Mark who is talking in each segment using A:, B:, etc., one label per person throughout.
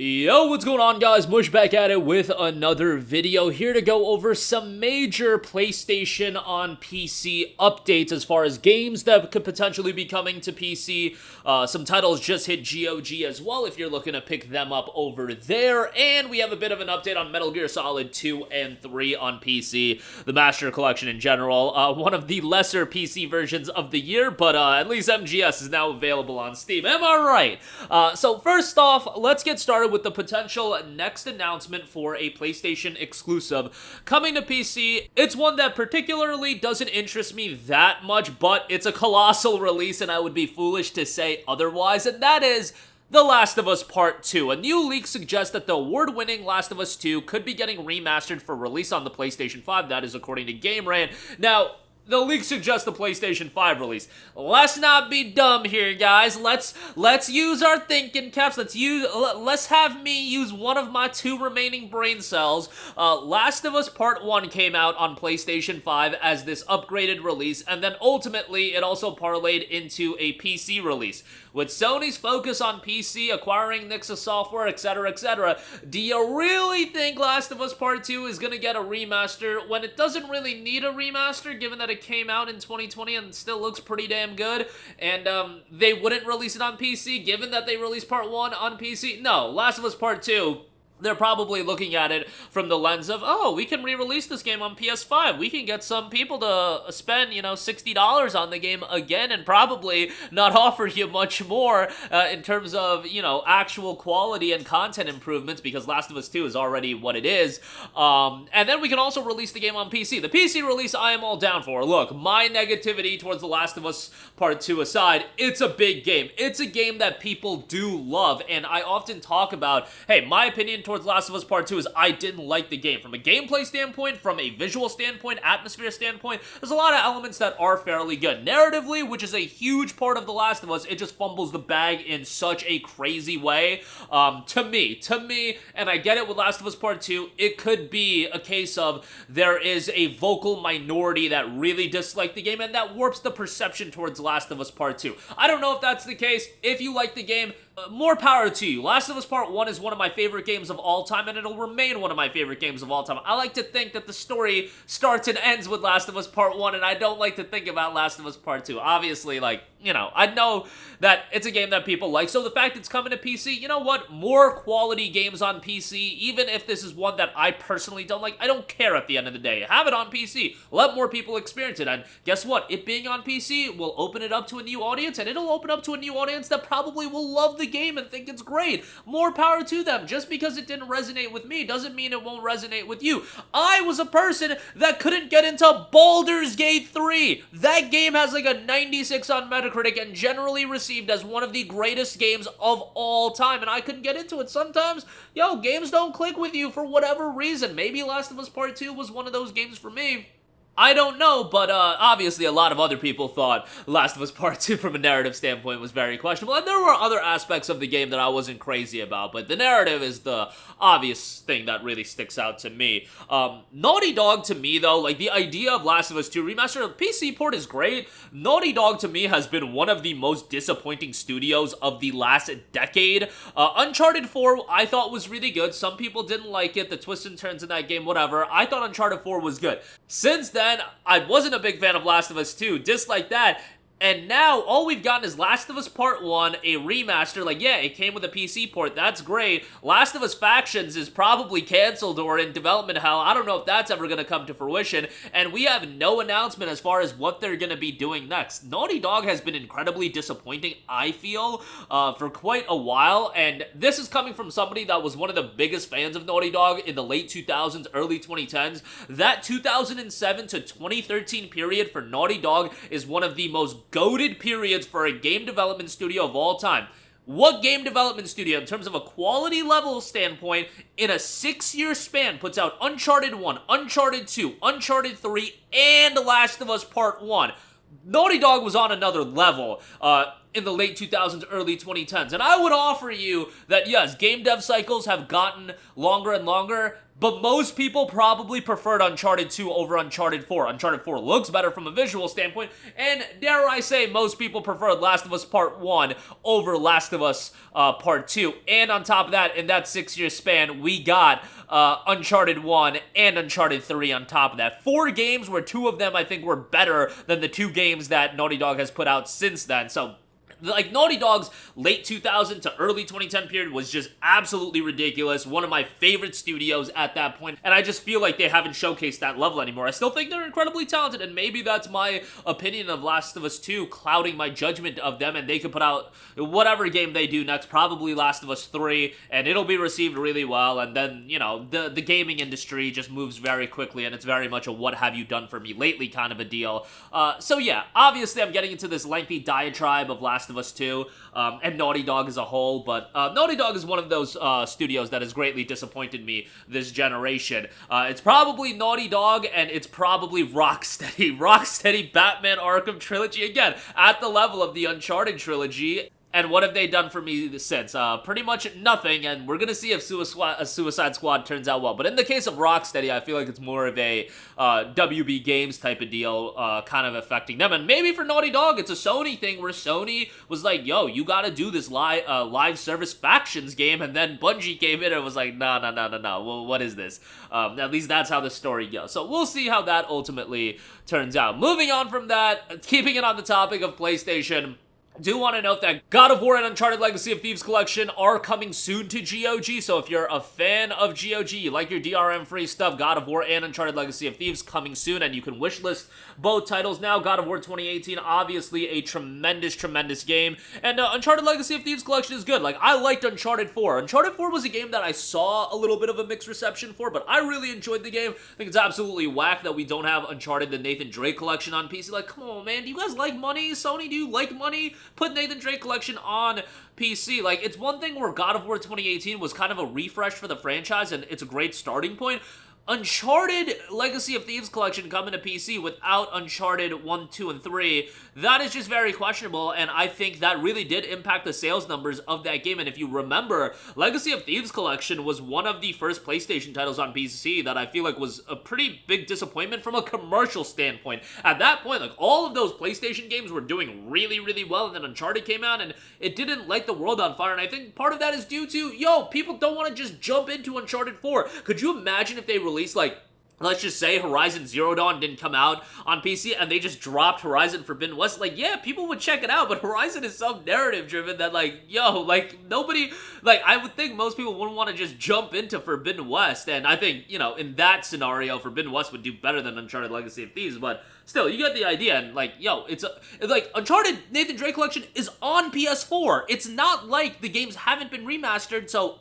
A: Yo, what's going on, guys? Mush back at it with another video, here to go over some major PlayStation on PC updates as far as games that could potentially be coming to PC. Some titles just hit GOG as well if you're looking to pick them up over there, and we have a bit of an update on Metal Gear Solid 2 and 3 on PC, the Master Collection in general. One of the lesser PC versions of the year, but at least MGS is now available on Steam. Am I right? So first off, let's get started with the potential next announcement for a PlayStation exclusive coming to PC. It's one that particularly doesn't interest me that much, but it's a colossal release and I would be foolish to say otherwise, and that is The Last of Us Part 2. A new leak suggests that the award-winning Last of Us 2 could be getting remastered for release on the PlayStation 5. That is according to Game Rant. Now, the leak suggests the PlayStation 5 release. Let's not be dumb here, guys. Let's use our thinking caps. Let's have me use one of my two remaining brain cells. Last of Us Part 1 came out on PlayStation 5 as this upgraded release, and then ultimately it also parlayed into a PC release. With Sony's focus on PC, acquiring Nixxes software, etc., do you really think Last of Us Part 2 is going to get a remaster when it doesn't really need a remaster, given that it came out in 2020 and still looks pretty damn good, and they wouldn't release it on PC, given that they released Part 1 on PC? No, Last of Us Part 2, they're probably looking at it from the lens of, oh, we can re-release this game on PS5. We can get some people to spend, $60 on the game again and probably not offer you much more in terms of, actual quality and content improvements, because Last of Us 2 is already what it is. And then we can also release the game on PC. The PC release I am all down for. Look, my negativity towards The Last of Us Part 2 aside, it's a big game. It's a game that people do love, and I often talk about, hey, my opinion towards Last of Us Part 2 is I didn't like the game. From a gameplay standpoint, from a visual standpoint, atmosphere standpoint, there's a lot of elements that are fairly good. Narratively, which is a huge part of The Last of Us, it just fumbles the bag in such a crazy way. To me, and I get it with Last of Us Part 2, it could be a case of there is a vocal minority that really dislike the game, and that warps the perception towards Last of Us Part 2. I don't know if that's the case. If you like the game, more power to you. Last of Us Part 1 is one of my favorite games of all time, and it'll remain one of my favorite games of all time. I like to think that the story starts and ends with Last of Us Part 1, and I don't like to think about Last of Us Part 2. Obviously, I know that it's a game that people like, so the fact it's coming to PC, you know what? More quality games on PC, even if this is one that I personally don't like, I don't care at the end of the day. Have it on PC. Let more people experience it, and guess what? It being on PC will open it up to a new audience, and it'll open up to a new audience that probably will love the game and think it's great. More power to them. Just because it didn't resonate with me doesn't mean it won't resonate with you. I was a person that couldn't get into Baldur's Gate 3. That game has like a 96 on Metacritic and generally received as one of the greatest games of all time, and I couldn't get into it. Sometimes, games don't click with you for whatever reason. Maybe Last of Us Part 2 was one of those games for me. I don't know, but obviously a lot of other people thought Last of Us Part 2 from a narrative standpoint was very questionable, and there were other aspects of the game that I wasn't crazy about, but the narrative is the obvious thing that really sticks out to me. Naughty Dog, to me, though, the idea of Last of Us 2 Remastered, the PC port is great. Naughty Dog, to me, has been one of the most disappointing studios of the last decade. Uncharted 4, I thought was really good. Some people didn't like it, the twists and turns in that game, whatever. I thought Uncharted 4 was good. Since then, I wasn't a big fan of Last of Us 2, disliked that, and now all we've gotten is Last of Us Part 1, a remaster. Yeah, it came with a PC port, that's great. Last of Us Factions is probably canceled or in development hell. I don't know if that's ever going to come to fruition, and we have no announcement as far as what they're going to be doing next. Naughty Dog has been incredibly disappointing, I feel, for quite a while, and this is coming from somebody that was one of the biggest fans of Naughty Dog in the late 2000s, early 2010s. That 2007 to 2013 period for Naughty Dog is one of the most goated periods for a game development studio of all time. What game development studio, in terms of a quality level standpoint, in a 6-year span, puts out Uncharted 1, Uncharted 2, Uncharted 3, and Last of Us Part 1? Naughty Dog was on another level. in the late 2000s, early 2010s. And I would offer you that, yes, game dev cycles have gotten longer and longer, but most people probably preferred Uncharted 2 over Uncharted 4. Uncharted 4 looks better from a visual standpoint, and dare I say, most people preferred Last of Us Part 1 over Last of Us Part 2. And on top of that, in that 6-year span, we got Uncharted 1 and Uncharted 3 on top of that. 4 games where 2 of them, I think, were better than the 2 games that Naughty Dog has put out since then. So, like, Naughty Dog's late 2000 to early 2010 period was just absolutely ridiculous. One of my favorite studios at that point, and I just feel like they haven't showcased that level anymore. I still think they're incredibly talented, and maybe that's my opinion of Last of Us 2 clouding my judgment of them, and they could put out whatever game they do next, probably Last of Us 3, and it'll be received really well, and then, you know, the gaming industry just moves very quickly, and it's very much a what have you done for me lately kind of a deal. So yeah, obviously I'm getting into this lengthy diatribe of Last of Us 2, and Naughty Dog as a whole, but Naughty Dog is one of those studios that has greatly disappointed me this generation. It's probably Naughty Dog, and it's probably Rocksteady. Rocksteady Batman Arkham Trilogy, again, at the level of the Uncharted trilogy. And what have they done for me since? Pretty much nothing, and we're gonna see if Suicide Squad turns out well. But in the case of Rocksteady, I feel like it's more of a WB Games type of deal, kind of affecting them. And maybe for Naughty Dog, it's a Sony thing where Sony was like, yo, you gotta do this live service factions game, and then Bungie came in and was like, no, well, what is this? At least that's how the story goes. So we'll see how that ultimately turns out. Moving on from that, keeping it on the topic of PlayStation, do want to note that God of War and Uncharted Legacy of Thieves Collection are coming soon to GOG, so if you're a fan of GOG, you like your DRM-free stuff, God of War and Uncharted Legacy of Thieves coming soon, and you can wishlist both titles now. God of War 2018, obviously a tremendous game, and Uncharted Legacy of Thieves Collection is good. Like, I liked Uncharted 4. Uncharted 4 was a game that I saw a little bit of a mixed reception for, but I really enjoyed the game. I think it's absolutely whack that we don't have Uncharted the Nathan Drake Collection on PC. Like, come on, man, do you guys like money? Sony, do you like money? Put Nathan Drake Collection on PC. Like, it's one thing where God of War 2018 was kind of a refresh for the franchise, and it's a great starting point. Uncharted Legacy of Thieves Collection coming to PC without Uncharted 1, 2, and 3, that is just very questionable, and I think that really did impact the sales numbers of that game. And if you remember, Legacy of Thieves Collection was one of the first PlayStation titles on PC that I feel like was a pretty big disappointment from a commercial standpoint. At that point, like, all of those PlayStation games were doing really well, and then Uncharted came out, and it didn't light the world on fire, and I think part of that is due to, yo, people don't want to just jump into Uncharted 4. Could you imagine if they released, like, let's just say Horizon Zero Dawn didn't come out on PC and they just dropped Horizon Forbidden West? Like, yeah, people would check it out, but Horizon is so narrative driven that, like, yo, like, nobody, like, I would think most people wouldn't want to just jump into Forbidden West, and I think, you know, in that scenario, Forbidden West would do better than Uncharted Legacy of Thieves, but still, you get the idea, and, like, yo, it's like, Uncharted Nathan Drake Collection is on PS4. It's not like the games haven't been remastered, so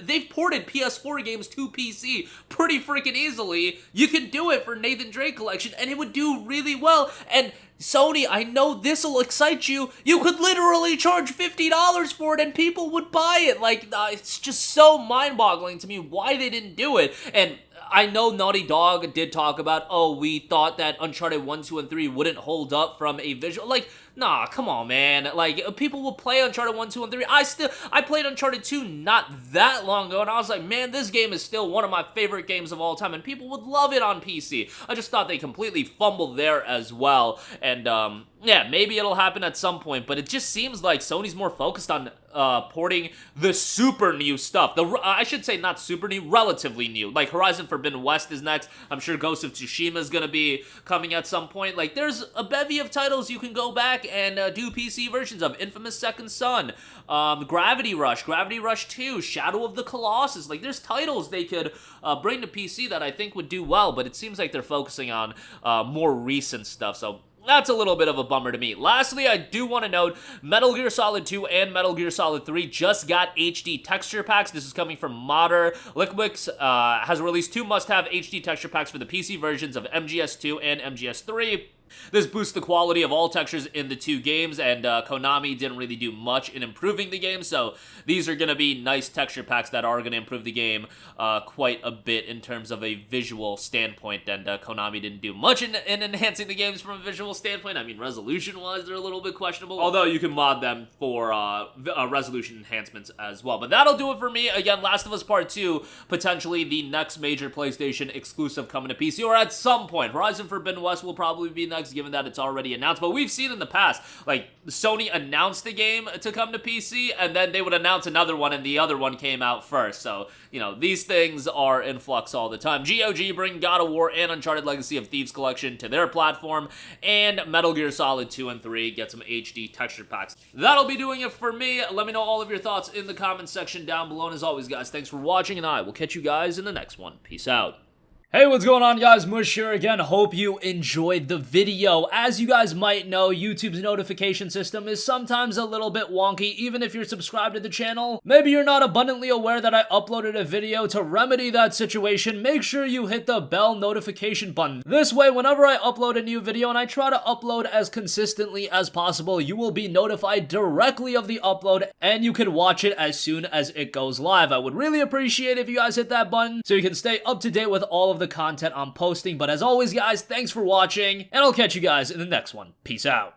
A: they've ported PS4 games to PC pretty freaking easily. You can do it for Nathan Drake Collection, and it would do really well, and Sony, I know this'll excite you. You could literally charge $50 for it and people would buy it. Like, it's just so mind-boggling to me why they didn't do it. And I know Naughty Dog did talk about, oh, we thought that Uncharted 1, 2, and 3 wouldn't hold up from a visual. Like, nah, come on, man. Like, people will play Uncharted 1, 2, and 3. I played Uncharted 2 not that long ago, and I was like, man, this game is still one of my favorite games of all time, and people would love it on PC. I just thought they completely fumbled there as well, and, yeah, maybe it'll happen at some point, but it just seems like Sony's more focused on porting the super new stuff. I should say not super new, relatively new. Like, Horizon Forbidden West is next. I'm sure Ghost of Tsushima is going to be coming at some point. Like, there's a bevy of titles you can go back and do PC versions of. Infamous Second Son, Gravity Rush 2, Shadow of the Colossus. Like, there's titles they could bring to PC that I think would do well, but it seems like they're focusing on more recent stuff, so that's a little bit of a bummer to me. Lastly, I do want to note, Metal Gear Solid 2 and Metal Gear Solid 3 just got HD texture packs. This is coming from Modder. Liquix has released 2 must-have HD texture packs for the PC versions of MGS2 and MGS3. This boosts the quality of all textures in the two games, and Konami didn't really do much in improving the game, so these are going to be nice texture packs that are going to improve the game quite a bit in terms of a visual standpoint, and Konami didn't do much in enhancing the games from a visual standpoint. I mean, resolution-wise, they're a little bit questionable, although you can mod them for resolution enhancements as well. But that'll do it for me. Again, Last of Us Part 2, potentially the next major PlayStation exclusive coming to PC, or at some point. Horizon Forbidden West will probably be next, given that it's already announced. But we've seen in the past, like, Sony announced a game to come to PC, and then they would announce another one, and the other one came out first. So, you know, these things are in flux all the time. GOG bring God of War and Uncharted Legacy of Thieves Collection to their platform, and Metal Gear Solid 2 and 3 get some HD texture packs. That'll be doing it for me. Let me know all of your thoughts in the comments section down below. And as always, guys, thanks for watching, and I will catch you guys in the next one. Peace out. Hey, what's going on, guys? Mush here again. Hope you enjoyed the video. As you guys might know, YouTube's notification system is sometimes a little bit wonky, even if you're subscribed to the channel. Maybe you're not abundantly aware that I uploaded a video. To remedy that situation, make sure you hit the bell notification button. This way, whenever I upload a new video, and I try to upload as consistently as possible, you will be notified directly of the upload, and you can watch it as soon as it goes live. I would really appreciate if you guys hit that button so you can stay up to date with all of the content I'm posting. But as always, guys, thanks for watching, and I'll catch you guys in the next one. Peace out.